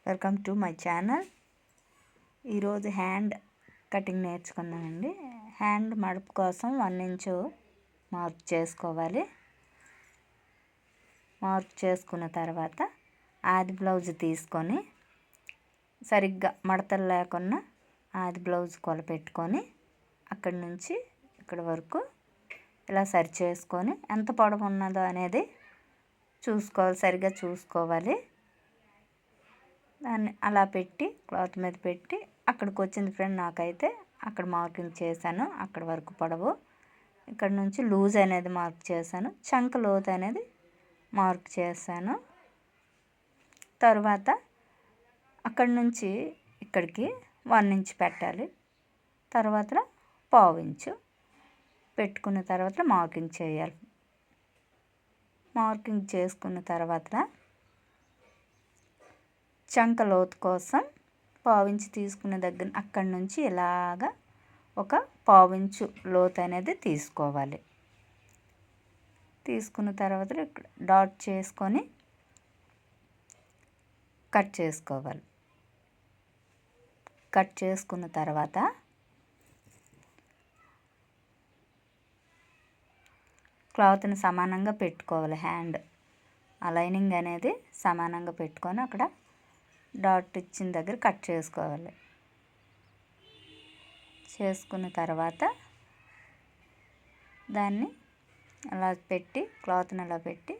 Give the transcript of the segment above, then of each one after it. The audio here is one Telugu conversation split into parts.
Welcome to my channel. ఈరోజు హ్యాండ్ కటింగ్ నేర్చుకున్నానండి. హ్యాండ్ మడప కోసం 1 ఇంచు మార్క్ చేసుకోవాలి. మార్క్ చేసుకున్న తర్వాత ఆది బ్లౌజ్ తీసుకొని సరిగ్గా మడతలు లేకుండా ఆది బ్లౌజ్ కొలపెట్టుకొని అక్కడి నుంచి ఇక్కడ వరకు ఇలా సరి చేసుకొని ఎంత పొడవు ఉన్నదో అనేది చూసుకోవాలి, సరిగ్గా చూసుకోవాలి. దాన్ని అలా పెట్టి క్లాత్ మీద పెట్టి అక్కడికి వచ్చింది ఫ్రెండ్. నాకైతే అక్కడ మార్కింగ్ చేశాను, అక్కడ వరకు పొడవు. ఇక్కడ నుంచి లూజ్ అనేది మార్క్ చేశాను, చంక లోతు అనేది మార్క్ చేశాను. తర్వాత అక్కడి నుంచి ఇక్కడికి 1 ఇంచ్ పెట్టాలి. తర్వాత 1/2 ఇంచు పెట్టుకున్న తర్వాత మార్కింగ్ చేయాలి. మార్కింగ్ చేసుకున్న తర్వాత చంక లోతు కోసం 1/2 ఇంచు తీసుకున్న దగ్గర అక్కడి నుంచి ఇలాగా ఒక 1/2 ఇంచు లోతు అనేది తీసుకోవాలి. తీసుకున్న తర్వాత ఇక్కడ డాట్ చేసుకొని కట్ చేసుకోవాలి. కట్ చేసుకున్న తర్వాత క్లాత్ని సమానంగా పెట్టుకోవాలి. హ్యాండ్ లైనింగ్ అనేది సమానంగా పెట్టుకొని అక్కడ డాట్ ఇచ్చిన దగ్గర కట్ చేసుకోవాలి. చేసుకున్న తర్వాత దాన్ని అలా పెట్టి క్లాత్ని అలా పెట్టి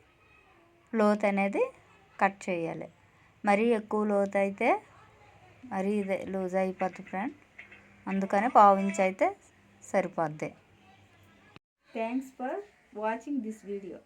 లోతు అనేది కట్ చేయాలి. మరీ ఎక్కువ లోతు అయితే మరీ ఇదే లూజ్ అయిపోతుంది ఫ్రెండ్. అందుకని 1/2 ఇంచ్ అయితే సరిపోద్ది. Thanks for watching this video.